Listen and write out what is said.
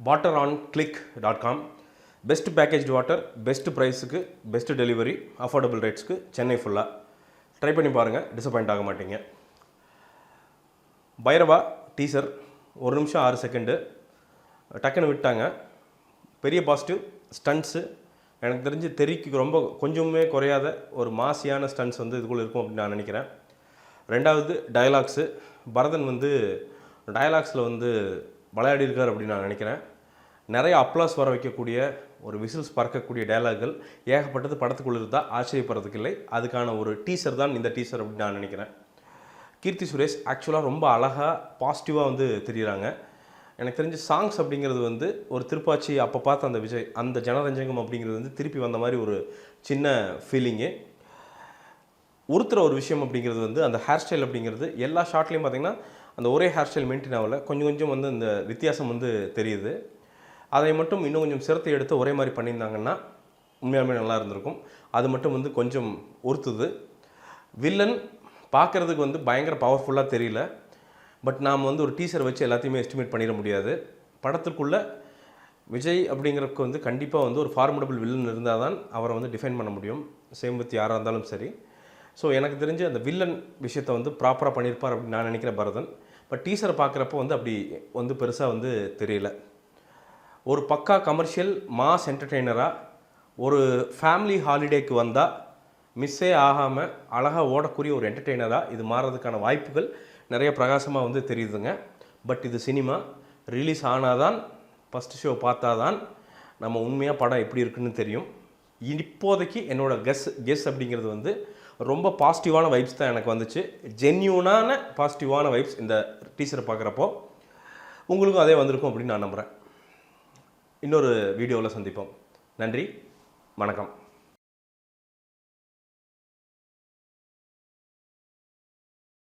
wateronclick.com best packaged water, best ப்ரைஸுக்கு, best delivery, affordable ரேட்ஸ்க்கு சென்னை ஃபுல்லாக ட்ரை பண்ணி பாருங்கள், டிசப்பாயிண்ட் ஆக மாட்டீங்க. பைரவா டீசர் 1 நிமிஷம் 6 செகண்டு டக்குன்னு விட்டாங்க. பெரிய பாசிட்டிவ் ஸ்டண்ட்ஸு எனக்கு தெரிஞ்சு தெறிக்கு ரொம்ப கொஞ்சமே குறையாத ஒரு மாசியான ஸ்டண்ட்ஸ் வந்து இதுக்குள்ளே இருக்கும் அப்படின்னு நான் நினைக்கிறேன். ரெண்டாவது டயலாக்ஸு, பரதன் வந்து டயலாக்ஸில் வந்து விளையாடிருக்கார் அப்படின்னு நான் நினைக்கிறேன். நிறைய அப்ளாஸ் வர வைக்கக்கூடிய, ஒரு விசில்ஸ் பறக்கக்கூடிய டயலாக்கள் ஏகப்பட்டது படத்துக்குள்ளே இருந்தால் ஆச்சரியப்படுறதுக்கு இல்லை. அதுக்கான ஒரு டீசர் தான் இந்த டீசர் அப்படின்னு நான் நினைக்கிறேன். கீர்த்தி சுரேஷ் ஆக்சுவலாக ரொம்ப அழகாக பாசிட்டிவாக வந்து தெரியுறாங்க. எனக்கு தெரிஞ்ச சாங்ஸ் அப்படிங்கிறது வந்து ஒரு திருப்பாச்சி அப்போ பார்த்த அந்த விஜய், அந்த ஜனரஞ்சகம் அப்படிங்கிறது வந்து திருப்பி வந்த மாதிரி ஒரு சின்ன ஃபீலிங்கு. உறுத்துற ஒரு விஷயம் அப்படிங்கிறது வந்து அந்த ஹேர் ஸ்டைல் அப்படிங்கிறது எல்லா ஷார்ட்லேயும் பார்த்திங்கன்னா அந்த ஒரே ஹேர் ஸ்டைல் மெயின்டைன் ஆகல, கொஞ்சம் கொஞ்சம் வந்து இந்த வித்தியாசம் வந்து தெரியுது. அதை மட்டும் இன்னும் கொஞ்சம் சிரத்தை எடுத்து ஒரே மாதிரி பண்ணியிருந்தாங்கன்னா உண்மையாலுமே நல்லா இருந்திருக்கும். அது மட்டும் வந்து கொஞ்சம் உறுத்துது. வில்லன் பார்க்குறதுக்கு வந்து பயங்கர பவர்ஃபுல்லாக தெரியல. பட் நாம் வந்து ஒரு டீசர் வச்சு எல்லாத்தையுமே எஸ்டிமேட் பண்ணிட முடியாது. படத்துக்குள்ளே விஜய் அப்படிங்கிறதுக்கு வந்து கண்டிப்பாக வந்து ஒரு ஃபார்மடபிள் வில்லன் இருந்தால் தான் அவரை வந்து டிஃபைன் பண்ண முடியும், சேம் வித் யாராக இருந்தாலும் சரி. ஸோ எனக்கு தெரிஞ்சு அந்த வில்லன் விஷயத்தை வந்து ப்ராப்பராக பண்ணியிருப்பார் அப்படின்னு நான் நினைக்கிறேன் பரதன். பட் டீசரை பார்க்குறப்போ வந்து அப்படி வந்து பெருசாக வந்து தெரியல. ஒரு பக்கா கமர்ஷியல் மாஸ் என்டர்டெய்னராக ஒரு ஃபேமிலி ஹாலிடேக்கு வந்தால் மிஸ்ஸே ஆகாமல் அழகாக ஓடக்கூடிய ஒரு என்டர்டெய்னராக இது மாறுறதுக்கான வாய்ப்புகள் நிறைய பிரகாசமாக வந்து தெரியுதுங்க. பட் இது சினிமா ரிலீஸ் ஆனால் தான், ஃபஸ்ட்டு ஷோ பார்த்தா தான் நம்ம உண்மையாக படம் எப்படி இருக்குன்னு தெரியும். இப்போதைக்கு என்னோட கெஸ் அப்படிங்கிறது வந்து ரொம்ப பாசிட்டிவான வைப்ஸ் தான் எனக்கு வந்துச்சு. ஜென்யூனான பாசிட்டிவான வைப்ஸ் இந்த டீசரை பார்க்குறப்போ உங்களுக்கும் அதே வந்திருக்கும் அப்படின்னு நான் நம்புகிறேன். இன்னொரு வீடியோவில் சந்திப்போம். நன்றி, வணக்கம்.